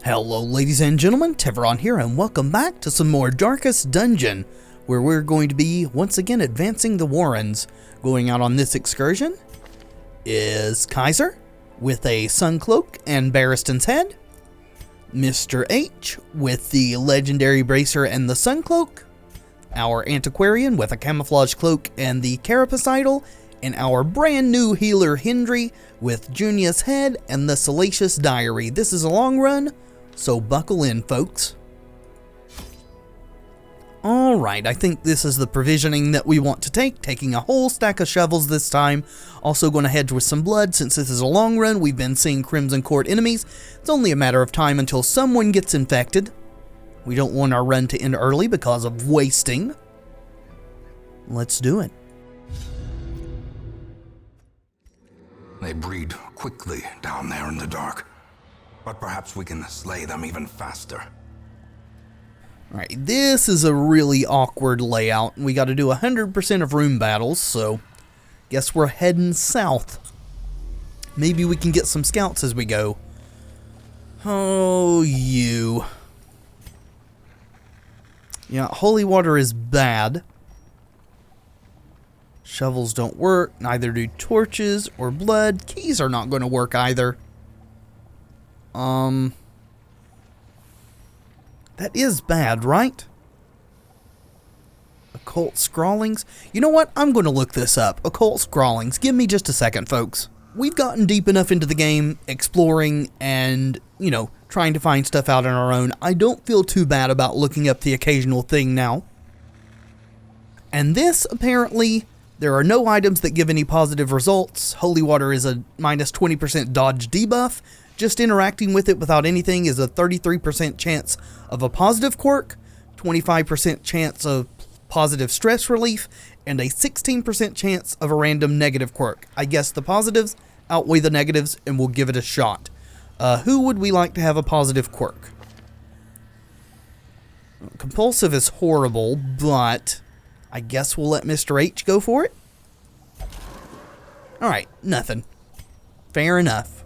Hello ladies and gentlemen, Tevaron here, and welcome back to some more Darkest Dungeon, where we're going to be once again advancing the Warrens. Going out on this excursion is Kaiser with a sun cloak and Barristan's head, Mr. H with the legendary bracer and the sun cloak, our antiquarian with a camouflage cloak and the carapace idol, and our brand new healer Hendry with Junia's head and the salacious diary. This is a long run, so buckle in, folks. Alright, I think this is the provisioning that we want to take, taking a whole stack of shovels this time. Also going to hedge with some blood, since this is a long run. We've been seeing Crimson Court enemies. It's only a matter of time until someone gets infected. We don't want our run to end early because of wasting. Let's do it. They breed quickly down there in the dark, but perhaps we can slay them even faster. Alright, this is a really awkward layout. We got to do 100% of room battles, so guess we're heading south. Maybe we can get some scouts as we go. Oh, you. Yeah, holy water is bad. Shovels don't work, neither do torches or blood. Keys are not going to work either. That is bad, right? Occult scrawlings? You know what? I'm going to look this up. Occult scrawlings. Give me just a second, folks. We've gotten deep enough into the game, exploring and, trying to find stuff out on our own. I don't feel too bad about looking up the occasional thing now. And this, apparently, there are no items that give any positive results. Holy water is a minus 20% dodge debuff. Just interacting with it without anything is a 33% chance of a positive quirk, 25% chance of positive stress relief, and a 16% chance of a random negative quirk. I guess the positives outweigh the negatives, and we'll give it a shot. Who would we like to have a positive quirk? Compulsive is horrible, but I guess we'll let Mr. H go for it. Alright, nothing. Fair enough.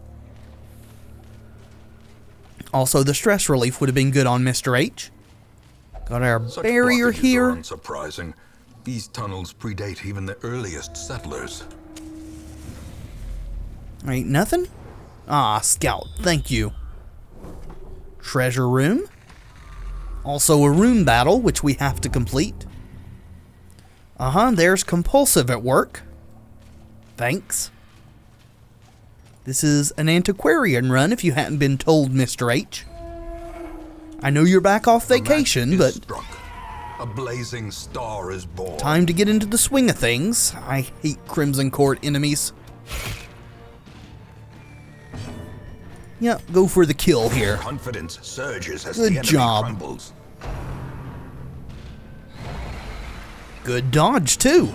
Also, the stress relief would have been good on Mr. H. Got our barrier here. Unsurprising. These tunnels predate even the earliest settlers. Ain't nothing? Ah, scout, thank you. Treasure room. Also a room battle, which we have to complete. There's compulsive at work. Thanks. This is an antiquarian run, if you hadn't been told, Mr. H. I know you're back off vacation, but struck. A blazing star is born. Time to get into the swing of things. I hate Crimson Court enemies. Yeah, go for the kill here. Confidence surges as Good the enemy job. crumbles. Good dodge, too.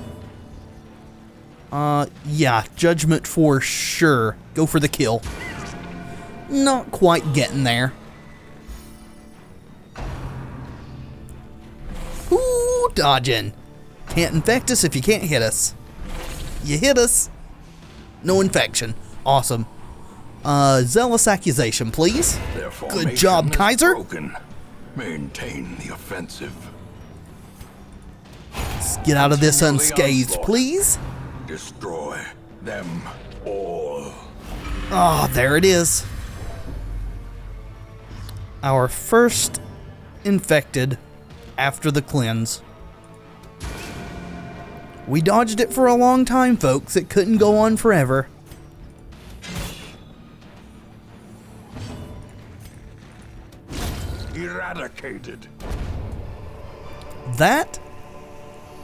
Yeah, judgment for sure. Go for the kill. Not quite getting there. Ooh, dodging. Can't infect us if you can't hit us. You hit us. No infection. Awesome. Zealous accusation, please. Good job, Kaiser. Broken. Maintain the offensive. Let's get out of this unscathed, please. Destroy them all. Oh, there it is. Our first infected after the cleanse. We dodged it for a long time, folks. It couldn't go on forever. Eradicated. That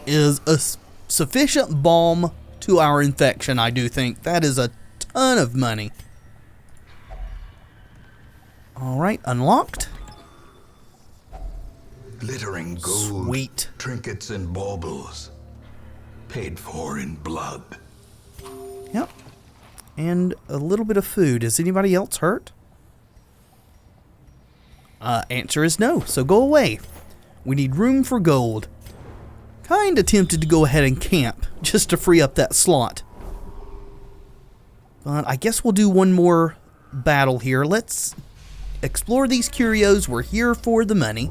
is a sufficient balm to our infection, I do think. That is a ton of money. Alright, unlocked. Glittering gold. Sweet. Trinkets and baubles. Paid for in blood. Yep. And a little bit of food. Is anybody else hurt? Answer is no, so go away. We need room for gold. Kinda tempted to go ahead and camp, just to free up that slot. But I guess we'll do one more battle here. Let's explore these curios. We're here for the money.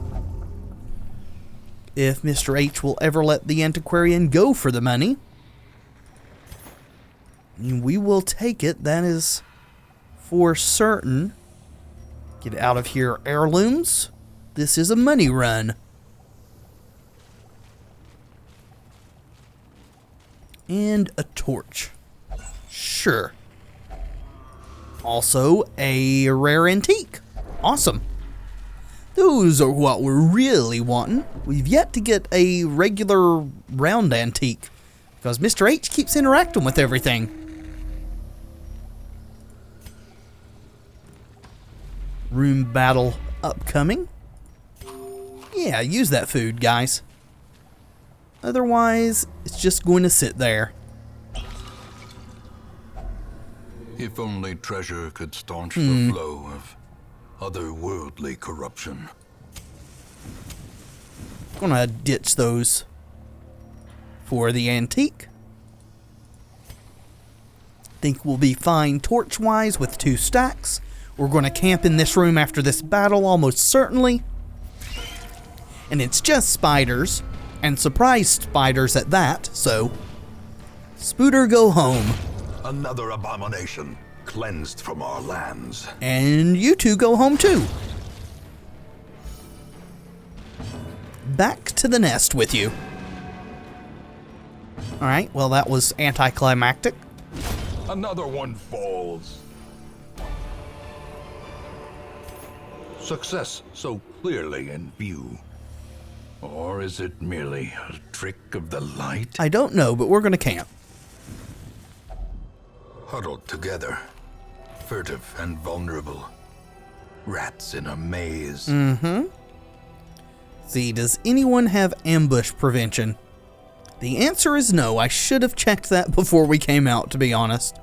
If Mr. H will ever let the antiquarian go for the money, we will take it. That is for certain. Get out of here, heirlooms. This is a money run. And a torch. Sure. Also, a rare antique. Awesome. Those are what we're really wanting. We've yet to get a regular round antique, because Mr. H keeps interacting with everything. Room battle upcoming. Yeah, use that food, guys. Otherwise, it's just going to sit there. If only treasure could staunch the flow of otherworldly corruption. Gonna ditch those for the antique. Think we'll be fine torch-wise with 2 stacks. We're gonna camp in this room after this battle, almost certainly. And it's just spiders, and surprise spiders at that, so Spooter, go home. Another abomination cleansed from our lands. And you two go home too. Back to the nest with you. Alright, well that was anticlimactic. Another one falls. Success so clearly in view. Or is it merely a trick of the light? I don't know, but we're gonna camp. Huddled together, furtive and vulnerable. Rats in a maze. See, does anyone have ambush prevention? The answer is no. I should have checked that before we came out, to be honest.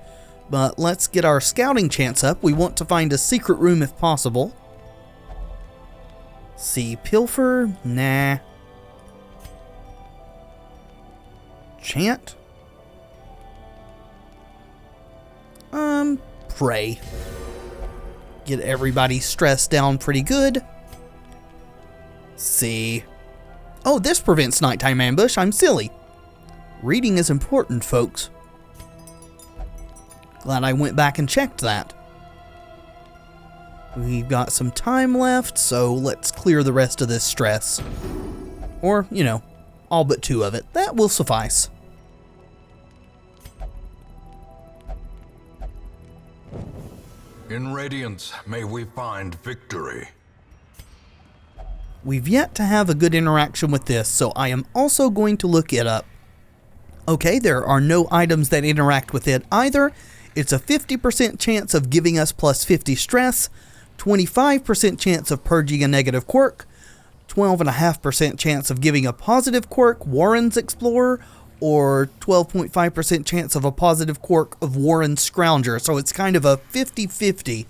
But let's get our scouting chance up. We want to find a secret room if possible. See, pilfer? Nah. Chant? Pray. Get everybody stressed down pretty good. See. Oh, this prevents nighttime ambush. I'm silly. Reading is important, folks. Glad I went back and checked that. We've got some time left, so let's clear the rest of this stress. Or, you know, all but 2 of it. That will suffice. In Radiance, may we find victory. We've yet to have a good interaction with this, so I am also going to look it up. Okay, there are no items that interact with it either. It's a 50% chance of giving us plus 50 stress, 25% chance of purging a negative quirk, 12.5% chance of giving a positive quirk, Warren's Explorer, or 12.5% chance of a positive quirk of Warren's Scrounger. So it's kind of a 50-50.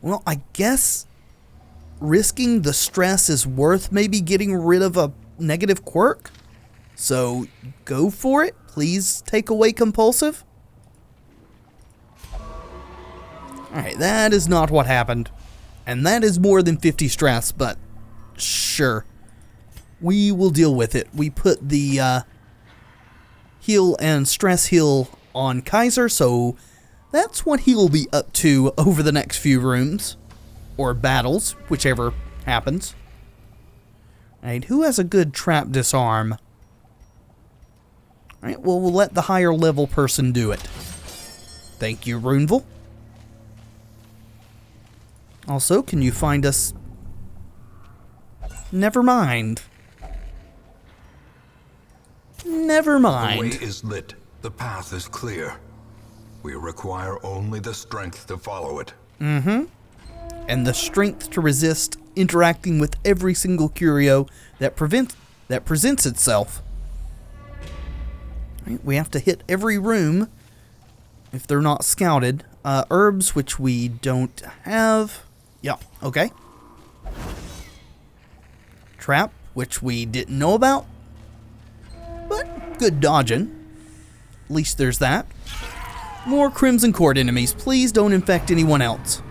Well, I guess risking the stress is worth maybe getting rid of a negative quirk. So go for it. Please take away compulsive. Alright, that is not what happened. And that is more than 50 stress, but sure. We will deal with it. We put the heal and stress heal on Kaiser, so that's what he will be up to over the next few rooms. Or battles, whichever happens. Alright, who has a good trap disarm? Alright, well, we'll let the higher level person do it. Thank you, Runeville. Also, can you find us... Never mind. Never mind. The way is lit. The path is clear. We require only the strength to follow it. And the strength to resist interacting with every single curio that presents itself. Right, we have to hit every room if they're not scouted. Herbs, which we don't have. Yeah, okay. Trap, which we didn't know about. But good dodging. At least there's that. More Crimson Court enemies. Please don't infect anyone else.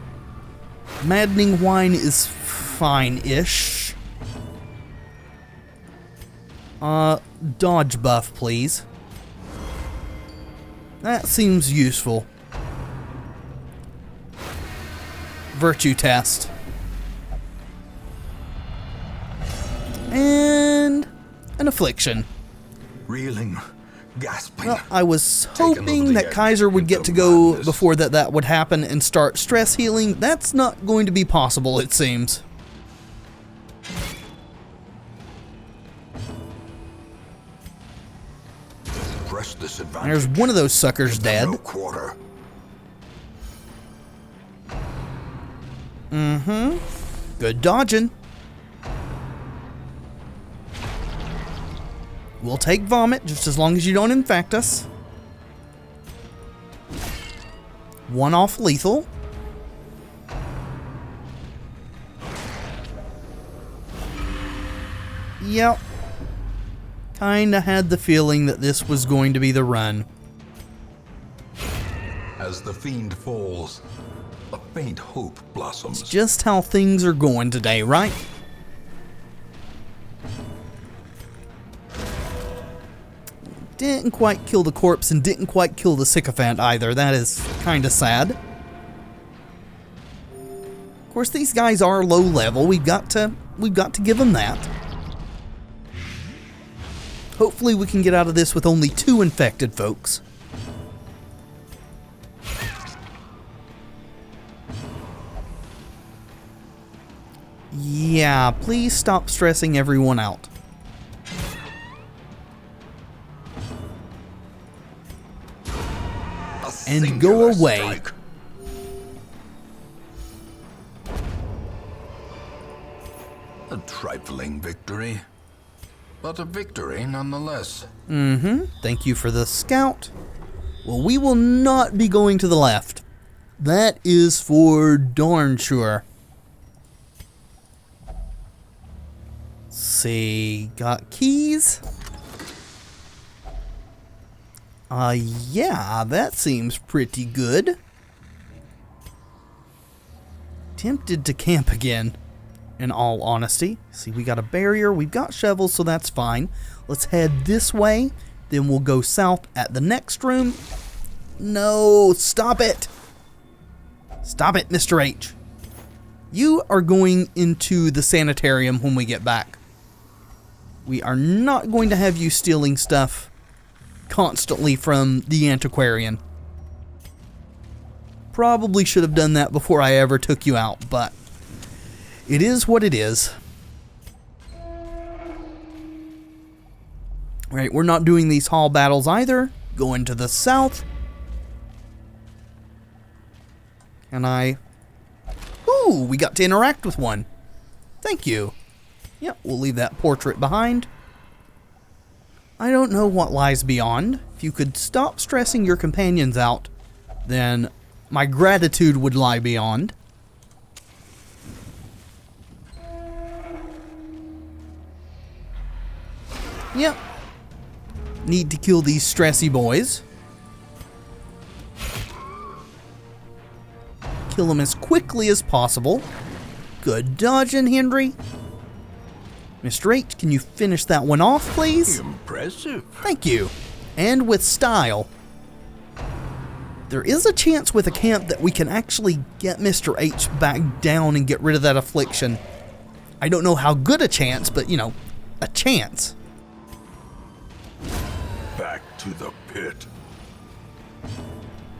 Maddening Whine is fine-ish. Dodge buff, please. That seems useful. Virtue test. And an affliction. Reeling, gasping. Well, I was hoping that Kaiser would get to go before that would happen and start stress healing. That's not going to be possible, it seems. Press this advantage. There's one of those suckers dead. No quarter. Mm-hmm. Good dodging. We'll take vomit just as long as you don't infect us. One off lethal. Yep. Kinda had the feeling that this was going to be the run. As the fiend falls, a faint hope blossoms. Just how things are going today, right? Didn't quite kill the corpse and didn't quite kill the sycophant either. That is kinda sad. Of course, these guys are low level. We've got to give them that. Hopefully we can get out of this with only 2 infected folks. Yeah, please stop stressing everyone out. And go away. Strike. A trifling victory, but a victory nonetheless. Thank you for the scout. Well, we will not be going to the left. That is for darn sure. Let's see, got keys? Yeah, that seems pretty good. Tempted to camp again, in all honesty. See, we got a barrier, we've got shovels, so that's fine. Let's head this way, then we'll go south at the next room. No, stop it! Stop it, Mr. H. You are going into the sanitarium when we get back. We are not going to have you stealing stuff constantly from the antiquarian. Probably should have done that before I ever took you out, but it is what it is. Right, we're not doing these hall battles either. Going to the south. Can I... Ooh, we got to interact with one. Thank you. Yep, we'll leave that portrait behind. I don't know what lies beyond. If you could stop stressing your companions out, then my gratitude would lie beyond. Yep. Need to kill these stressy boys. Kill them as quickly as possible. Good dodging, Henry. Mr. H, can you finish that one off, please? Impressive. Thank you. And with style. There is a chance with a camp that we can actually get Mr. H back down and get rid of that affliction. I don't know how good a chance, but, you know, a chance. Back to the pit.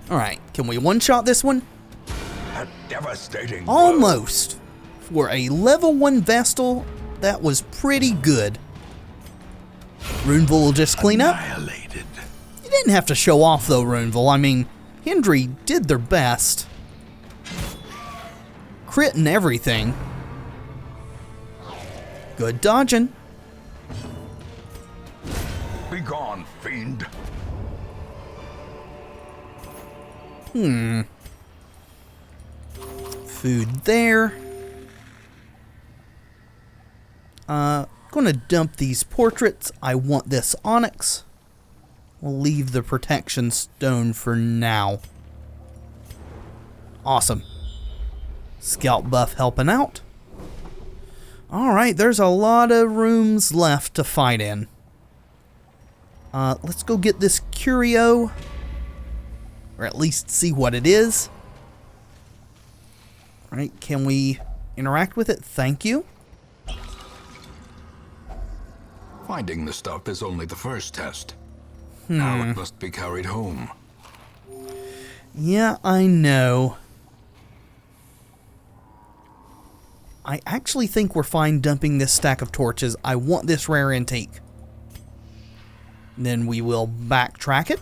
Alright, can we one-shot this one? A devastating blow. Almost. For a level 1 Vestal, that was pretty good. Runeville will just clean up. Annihilated. You didn't have to show off though, Runeville. I mean, Hendry did their best. Crit and everything. Good dodging. Be gone, fiend. Food there. Gonna dump these portraits. I want this onyx. We'll leave the protection stone for now. Awesome. Scout buff helping out. Alright, there's a lot of rooms left to fight in. Let's go get this curio. Or at least see what it is. Alright, can we interact with it? Thank you. Finding the stuff is only the first test. Now it must be carried home. Yeah, I know. I actually think we're fine dumping this stack of torches. I want this rare antique. Then we will backtrack it.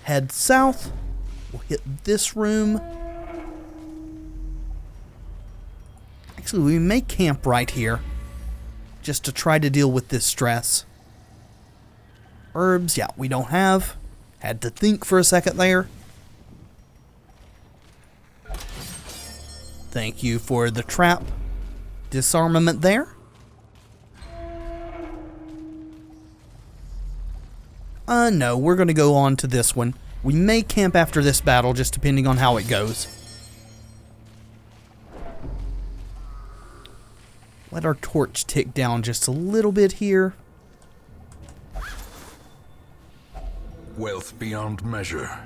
Head south. We'll hit this room. Actually, we may camp right here. Just to try to deal with this stress. Herbs, yeah, we don't have. Had to think for a second there. Thank you for the trap disarmament there. No, we're going to go on to this one. We may camp after this battle, just depending on how it goes. Let our torch tick down just a little bit here. Wealth beyond measure,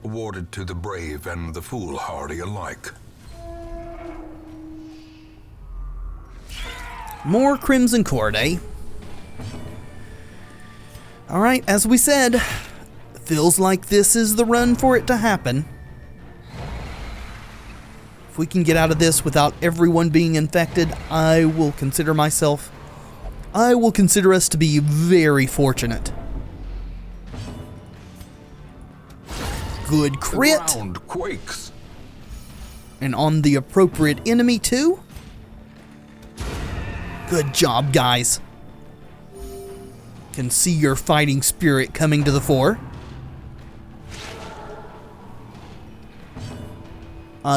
awarded to the brave and the foolhardy alike. More Crimson Cord, eh? Alright, as we said, feels like this is the run for it to happen. If we can get out of this without everyone being infected, I will consider us to be very fortunate. Good crit. The ground quakes. And on the appropriate enemy too. Good job, guys. Can see your fighting spirit coming to the fore.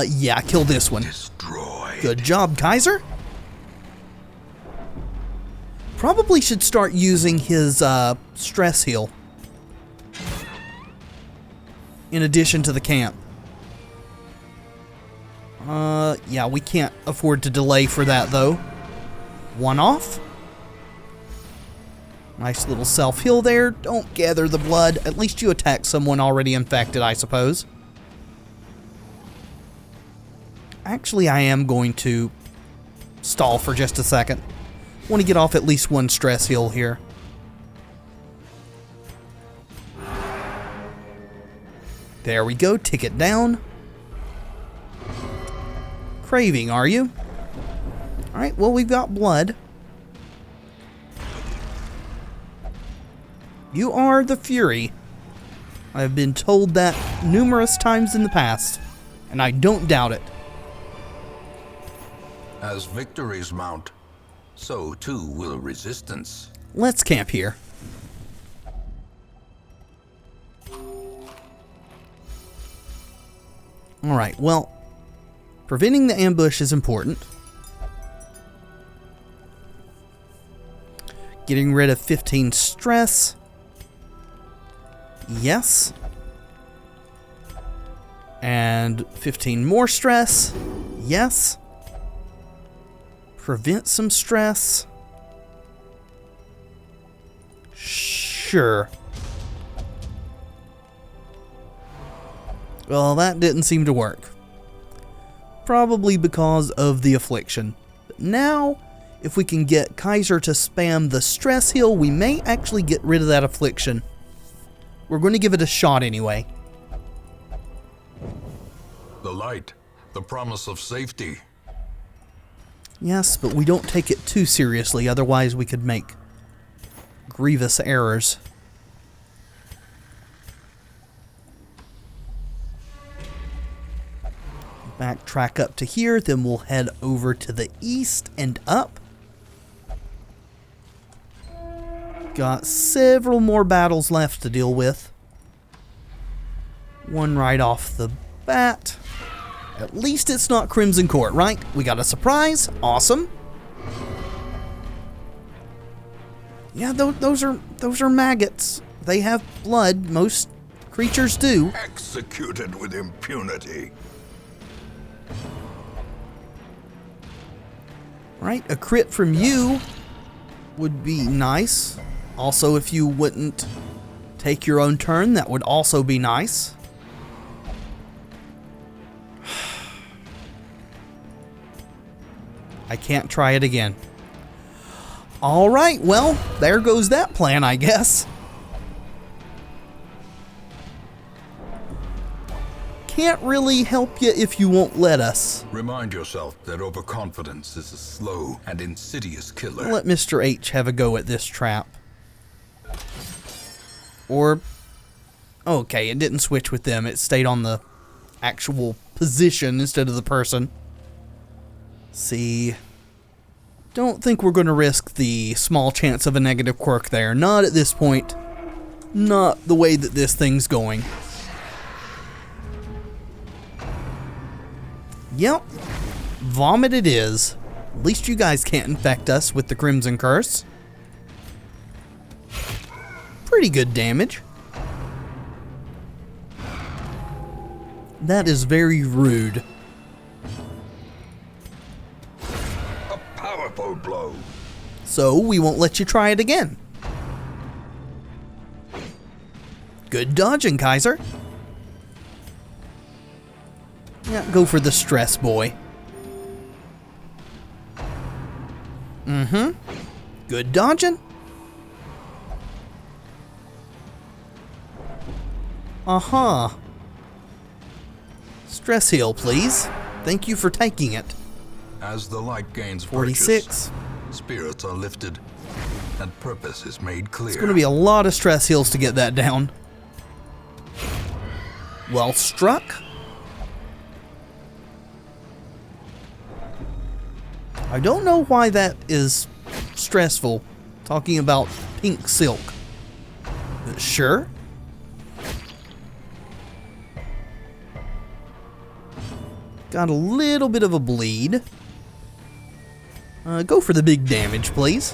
Yeah, kill this one. Destroyed. Good job, Kaiser. Probably should start using his stress heal. In addition to the camp. Yeah, we can't afford to delay for that though. One off. Nice little self-heal there. Don't gather the blood. At least you attack someone already infected, I suppose. Actually, I am going to stall for just a second. Want to get off at least one stress heal here. There we go. Tick it down. Craving, are you? Alright, well, we've got blood. You are the Fury. I've been told that numerous times in the past, and I don't doubt it. As victories mount, so too will resistance. Let's camp here. Alright, well, preventing the ambush is important. Getting rid of 15 stress. Yes. And 15 more stress. Yes. Prevent some stress. Sure. Well, that didn't seem to work. Probably because of the affliction. But now, if we can get Kaiser to spam the stress heal, we may actually get rid of that affliction. We're going to give it a shot anyway. The light, the promise of safety. Yes, but we don't take it too seriously, otherwise we could make grievous errors. Backtrack up to here, then we'll head over to the east and up. Got several more battles left to deal with. One right off the bat. At least it's not Crimson Court, right? We got a surprise. Awesome. Yeah, those are maggots. They have blood. Most creatures do. Executed with impunity. Right, a crit from you would be nice. Also, if you wouldn't take your own turn, that would also be nice. I can't try it again. Alright, well, there goes that plan, I guess. Can't really help you if you won't let us. Remind yourself that overconfidence is a slow and insidious killer. Let Mr. H have a go at this trap. Or, okay, it didn't switch with them. It stayed on the actual position instead of the person. See, don't think we're going to risk the small chance of a negative quirk there. Not at this point. Not the way that this thing's going. Yep, vomit it is. At least you guys can't infect us with the Crimson Curse. Pretty good damage. That is very rude. A powerful blow. So we won't let you try it again. Good dodging, Kaiser. Yeah, go for the stress, boy. Good dodging. Stress heal, please. Thank you for taking it. As the light gains 46. purchase, spirits are lifted, and purpose is made clear. It's going to be a lot of stress heals to get that down. Well struck. I don't know why that is stressful, talking about pink silk. But sure. Got a little bit of a bleed. Go for the big damage, please.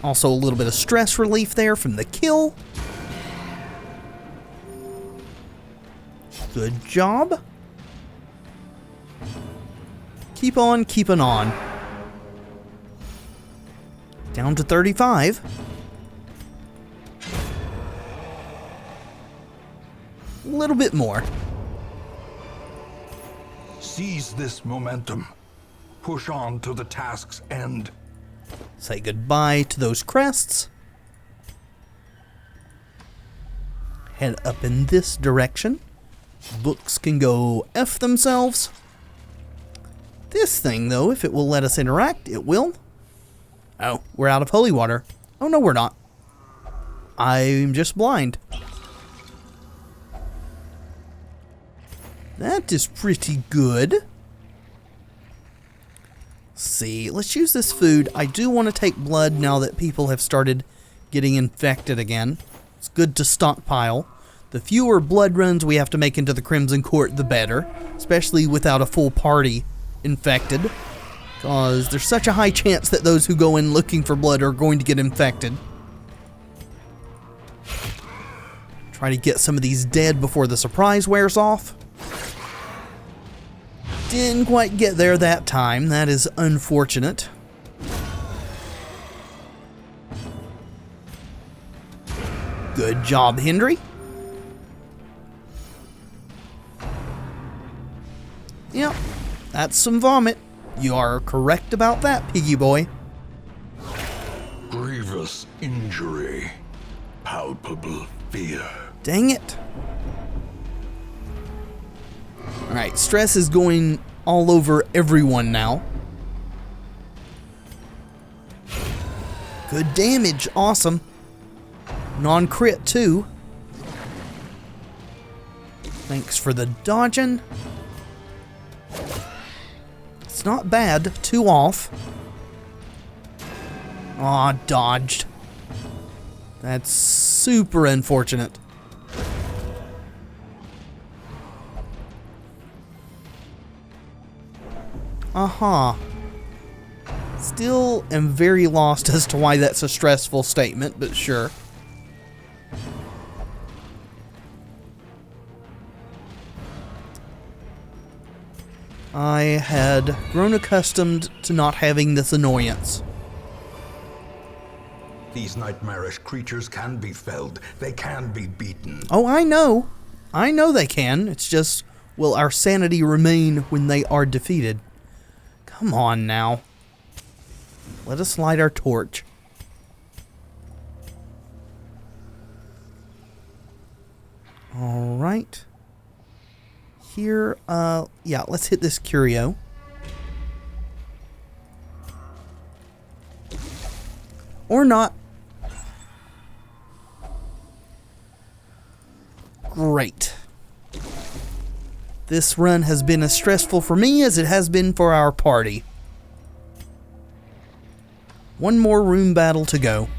Also a little bit of stress relief there from the kill. Good job. Keep on keeping on. Down to 35. A little bit more. Seize this momentum. Push on to the task's end. Say goodbye to those crests. Head up in this direction. Books can go F themselves. This thing, though, if it will let us interact, it will. Oh, we're out of holy water. Oh, no, we're not. I'm just blind. That is pretty good. See, let's use this food. I do want to take blood now that people have started getting infected again. It's good to stockpile. The fewer blood runs we have to make into the Crimson Court, the better. Especially without a full party infected. Because there's such a high chance that those who go in looking for blood are going to get infected. Try to get some of these dead before the surprise wears off. Didn't quite get there that time. That is unfortunate. Good job, Hendry. Yep, that's some vomit. You are correct about that, piggy boy. Grievous injury. Palpable fear. Dang it. Alright, stress is going all over everyone now. Good damage, awesome. Non-crit too. Thanks for the dodging. It's not bad, 2 off. Aw, dodged. That's super unfortunate. Still am very lost as to why that's a stressful statement, but sure. I had grown accustomed to not having this annoyance. These nightmarish creatures can be felled. They can be beaten. Oh, I know. I know they can. It's just, will our sanity remain when they are defeated? Come on now. Let us light our torch. Alright. Here, yeah, let's hit this curio. Or not. Great. This run has been as stressful for me as it has been for our party. One more room battle to go.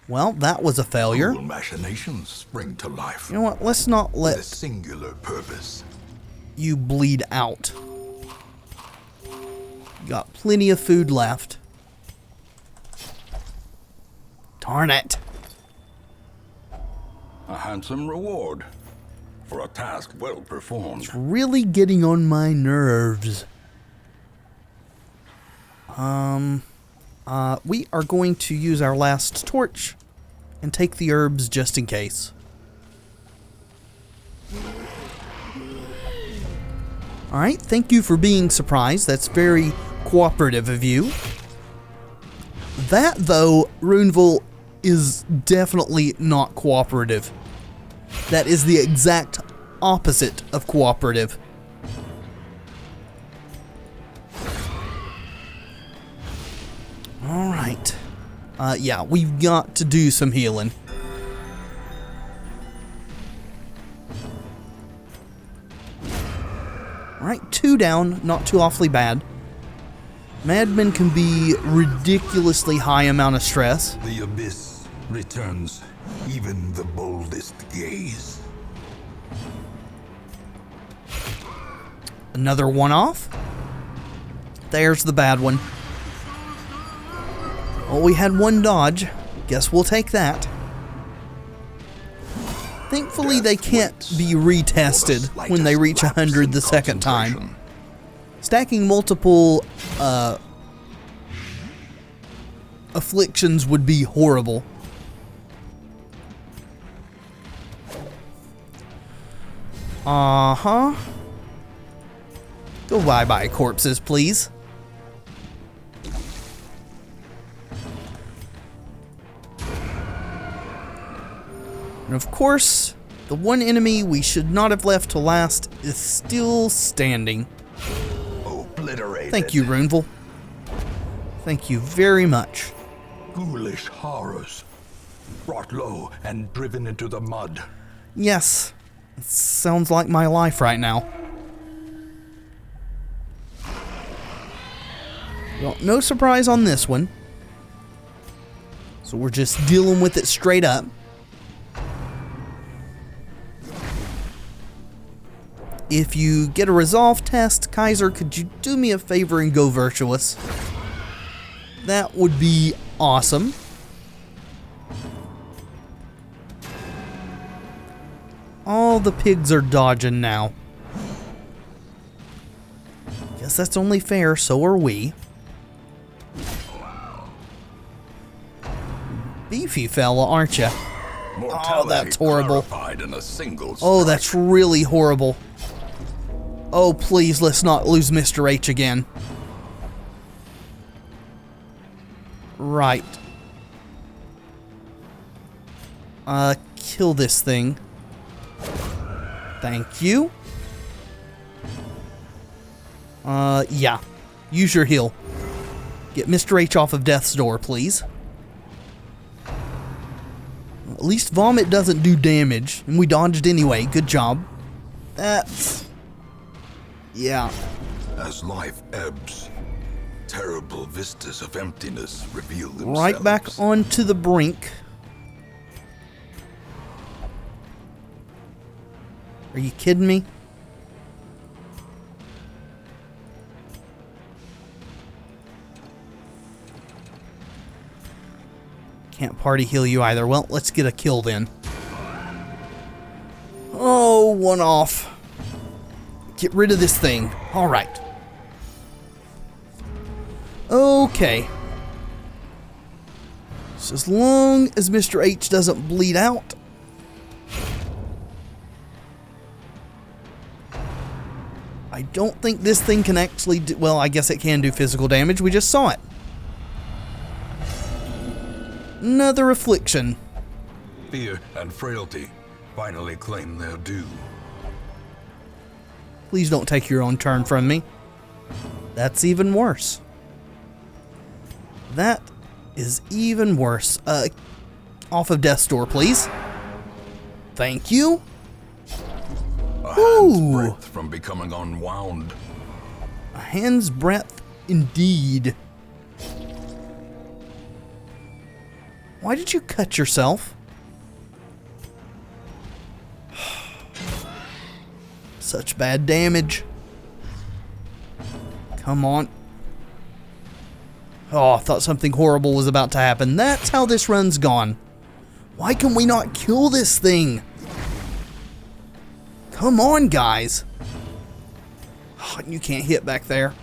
Well, that was a failure. Cruel machinations spring to life. You know what? Let's not With a let singular purpose. you bleed out. Got plenty of food left. Darn it. A handsome reward for a task well performed. Really getting on my nerves. We are going to use our last torch and take the herbs just in case. Alright, thank you for being surprised. That's very cooperative of you. That, though, Runeville, is definitely not cooperative. That is the exact opposite of cooperative. Alright. Yeah, we've got to do some healing. Alright, 2 down, not too awfully bad. Madmen can be ridiculously high amount of stress. The abyss returns even the boldest gaze. Another one off. There's the bad one. Well, we had one dodge. Guess we'll take that. Thankfully, they can't be retested when they reach 100 the second time. Stacking multiple afflictions would be horrible. Uh-huh. Go bye-bye, corpses, please. And of course, the one enemy we should not have left to last is still standing. Obliterated. Thank you, Runeville. Thank you very much. Ghoulish horrors. Brought low and driven into the mud. Yes, it sounds like my life right now. Well, no surprise on this one. So we're just dealing with it straight up. If you get a resolve test, Kaiser, could you do me a favor and go virtuous? That would be awesome. All the pigs are dodging now. Guess that's only fair, so are we. Beefy fella, aren't you? Oh, that's horrible. Oh, that's really horrible. Oh, please, let's not lose Mr. H again. Right. Kill this thing. Thank you. Yeah. Use your heal. Get Mr. H off of death's door, please. At least vomit doesn't do damage, and we dodged anyway. Good job. That's... yeah. As life ebbs, terrible vistas of emptiness reveal themselves. Right back onto the brink. Are you kidding me? Can't party heal you either. Well, let's get a kill then. Oh, one off. Get rid of this thing. Alright. Okay. So as long as Mr. H doesn't bleed out. I don't think this thing can actually do, well, I guess it can do physical damage. We just saw it. Another affliction. Fear and frailty finally claim their due. Please don't take your own turn from me. That's even worse. That is even worse. Off of death's door, please. Thank you. A hand's breadth from becoming unwound. A hand's breadth, indeed. Why did you cut yourself? Such bad damage. Come on. Oh, I thought something horrible was about to happen. That's how this run's gone. Why can we not kill this thing? Come on, guys. Oh, you can't hit back there.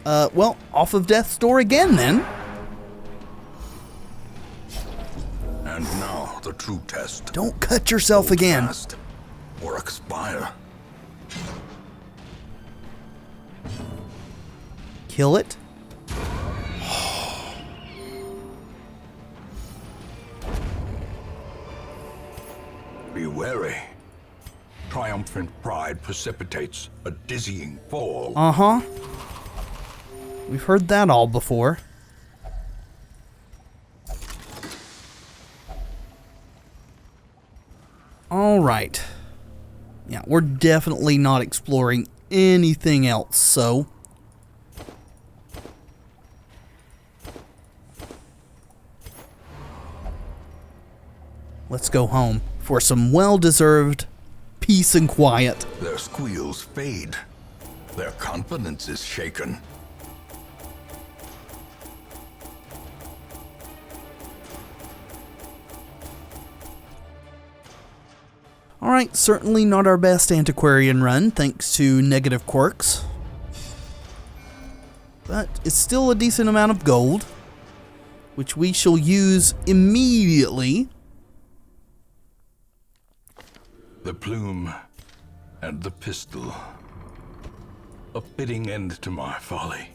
Well, off of death's door again, then. And now the true test. Don't cut yourself Hold again. fast or expire. Kill it. Be wary. Triumphant pride precipitates a dizzying fall. Uh-huh. We've heard that all before. Alright. Yeah, we're definitely not exploring anything else, so... let's go home for some well-deserved peace and quiet. Their squeals fade. Their confidence is shaken. Alright, certainly not our best antiquarian run, thanks to negative quirks. But it's still a decent amount of gold, which we shall use immediately. The plume and the pistol. A fitting end to my folly,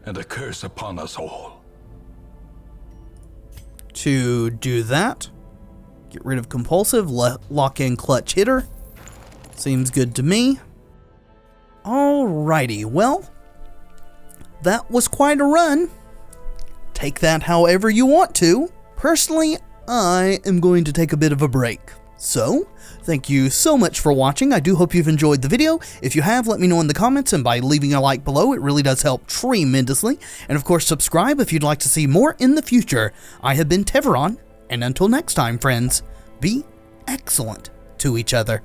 and a curse upon us all. To do that, get rid of compulsive, lock in clutch hitter. Seems good to me. Alrighty, well, that was quite a run. Take that however you want to. Personally, I am going to take a bit of a break. So, thank you so much for watching. I do hope you've enjoyed the video. If you have, let me know in the comments, and by leaving a like below, it really does help tremendously. And of course, subscribe if you'd like to see more in the future. I have been Tevaron, and until next time, friends, be excellent to each other.